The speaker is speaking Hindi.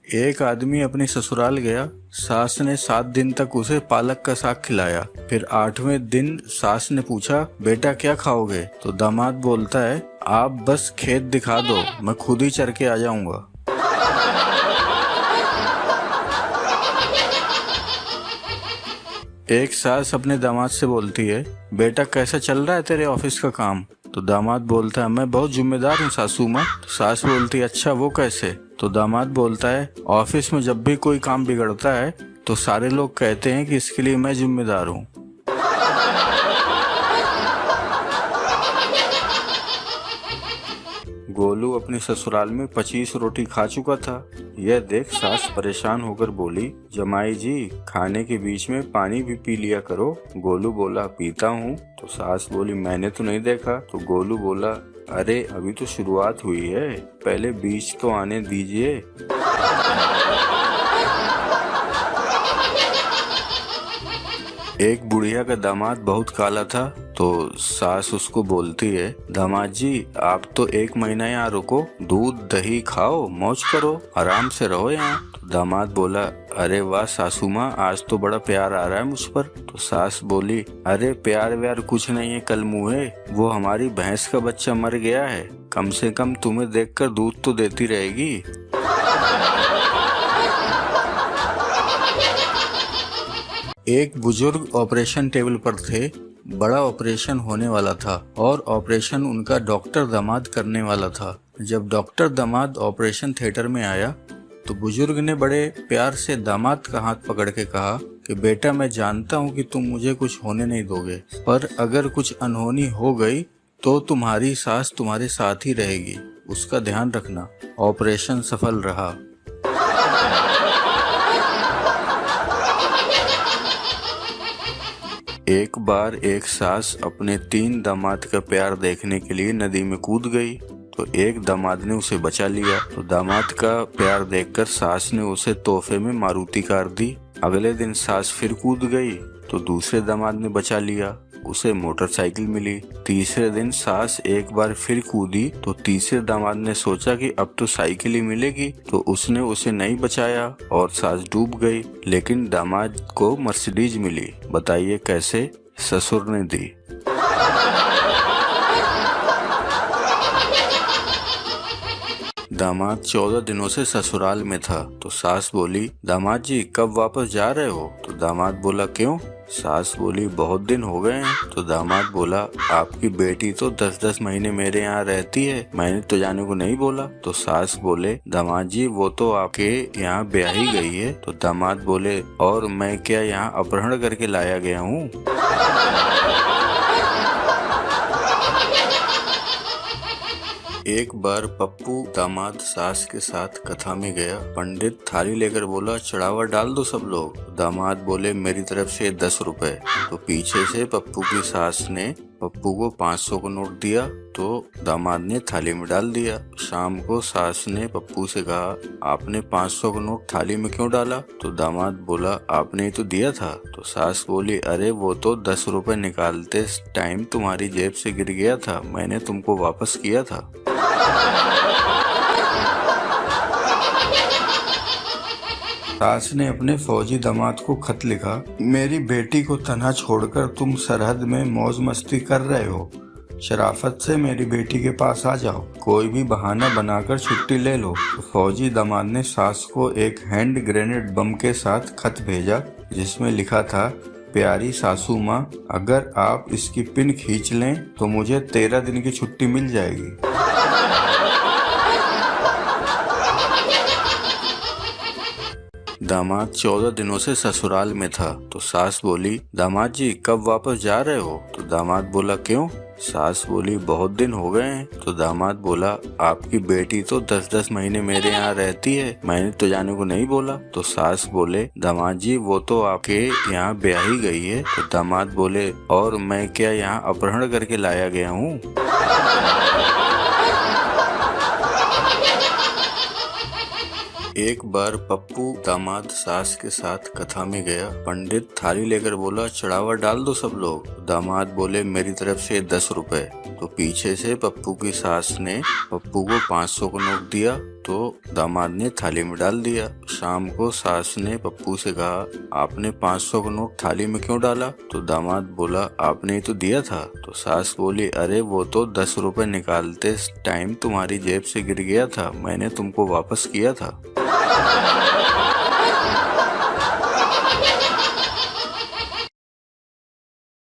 एक आदमी अपने ससुराल गया। सास ने 7 दिन तक उसे पालक का साग खिलाया। फिर 8वें दिन सास ने पूछा, बेटा क्या खाओगे? तो दामाद बोलता है, आप बस खेत दिखा दो, मैं खुद ही चर के आ जाऊंगा। एक सास अपने दामाद से बोलती है, बेटा कैसा चल रहा है तेरे ऑफिस का काम? तो दामाद बोलता है, मैं बहुत जिम्मेदार हूँ सासू माँ। तो सास बोलती है, अच्छा वो कैसे? तो दामाद बोलता है, ऑफिस में जब भी कोई काम बिगड़ता है तो सारे लोग कहते हैं कि इसके लिए मैं जिम्मेदार हूँ। गोलू अपने ससुराल में 25 रोटी खा चुका था। यह देख सास परेशान होकर बोली, जमाई जी खाने के बीच में पानी भी पी लिया करो। गोलू बोला, पीता हूँ। तो सास बोली, मैंने तो नहीं देखा। तो गोलू बोला, अरे अभी तो शुरुआत हुई है, पहले बीच तो आने दीजिए। एक बुढ़िया का दामाद बहुत काला था। तो सास उसको बोलती है, दामाद जी आप तो 1 महीना यहाँ रुको, दूध दही खाओ, मौज करो, आराम से रहो यहाँ। तो दामाद बोला, अरे वाह सासू माँ, आज तो बड़ा प्यार आ रहा है मुझ पर। तो सास बोली, अरे प्यार व्यार कुछ नहीं है कल मुँहे, वो हमारी भैंस का बच्चा मर गया है, कम से कम तुम्हें देखकर दूध तो देती रहेगी। एक बुजुर्ग ऑपरेशन टेबल पर थे। बड़ा ऑपरेशन होने वाला था और ऑपरेशन उनका डॉक्टर दामाद करने वाला था। जब डॉक्टर दामाद ऑपरेशन थिएटर में आया तो बुजुर्ग ने बड़े प्यार से दामाद का हाथ पकड़ के कहा कि बेटा मैं जानता हूँ कि तुम मुझे कुछ होने नहीं दोगे, पर अगर कुछ अनहोनी हो गई तो तुम्हारी सास तुम्हारे साथ ही रहेगी, उसका ध्यान रखना। ऑपरेशन सफल रहा। एक बार एक सास अपने 3 दामाद का प्यार देखने के लिए नदी में कूद गई। तो एक दामाद ने उसे बचा लिया। तो दामाद का प्यार देखकर सास ने उसे तोहफे में मारुति कार दी। अगले दिन सास फिर कूद गई तो दूसरे दामाद ने बचा लिया, उसे मोटरसाइकिल मिली। तीसरे दिन सास एक बार फिर कूदी तो तीसरे दामाद ने सोचा कि अब तो साइकिल ही मिलेगी, तो उसने उसे नहीं बचाया और सास डूब गई। लेकिन दामाद को मर्सिडीज मिली। बताइए कैसे? ससुर ने दी। दामाद 14 दिनों से ससुराल में था। तो सास बोली, दामाद जी कब वापस जा रहे हो? तो दामाद बोला, क्यों? सास बोली, बहुत दिन हो गए हैं। तो दामाद बोला, आपकी बेटी तो 10-10 महीने मेरे यहाँ रहती है, मैंने तो जाने को नहीं बोला। तो सास बोले, दामाद जी वो तो आपके यहाँ ब्याही गई है। तो दामाद बोले, और मैं क्या यहाँ अपहरण करके लाया गया हूँ? एक बार पप्पू दामाद सास के साथ कथा में गया। पंडित थाली लेकर बोला, चढ़ावा डाल दो सब लोग। दामाद बोले, मेरी तरफ से 10 रुपए। तो पीछे से पप्पू की सास ने पप्पू को 500 का नोट दिया तो दामाद ने थाली में डाल दिया। शाम को सास ने पप्पू से कहा, आपने 500 का नोट थाली में क्यों डाला? तो दामाद बोला, आपने ही तो दिया था। तो सास बोली, अरे वो तो 10 रुपए निकालते टाइम तुम्हारी जेब से गिर गया था, मैंने तुमको वापस किया था। सास ने अपने फौजी दामाद को खत लिखा, मेरी बेटी को तन्हा छोड़कर तुम सरहद में मौज मस्ती कर रहे हो, शराफत से मेरी बेटी के पास आ जाओ, कोई भी बहाना बनाकर छुट्टी ले लो। तो फौजी दामाद ने सास को एक हैंड ग्रेनेड बम के साथ खत भेजा जिसमें लिखा था, प्यारी सासू माँ, अगर आप इसकी पिन खींच लें तो मुझे 13 दिन की छुट्टी मिल जाएगी। दामाद 14 दिनों से ससुराल में था। तो सास बोली, दामाद जी कब वापस जा रहे हो? तो दामाद बोला, क्यों? सास बोली, बहुत दिन हो गए हैं। तो दामाद बोला, आपकी बेटी तो 10-10 महीने मेरे यहाँ रहती है, मैंने तो जाने को नहीं बोला। तो सास बोले, दामाद जी वो तो आपके यहाँ ब्याही गई है। तो दामाद बोले, और मैं क्या यहाँ अपहरण करके लाया गया हूँ? एक बार पप्पू दामाद सास के साथ कथा में गया। पंडित थाली लेकर बोला, चढ़ावा डाल दो सब लोग। दामाद बोले, मेरी तरफ से 10 रुपए। तो पीछे से पप्पू की सास ने पप्पू को 500 का नोट दिया तो दामाद ने थाली में डाल दिया। शाम को सास ने पप्पू से कहा, आपने 500 का नोट थाली में क्यों डाला? तो दामाद बोला, आपने ही तो दिया था। तो सास बोली, अरे वो तो 10 रुपए निकालते टाइम तुम्हारी जेब से गिर गया था, मैंने तुमको वापस किया था।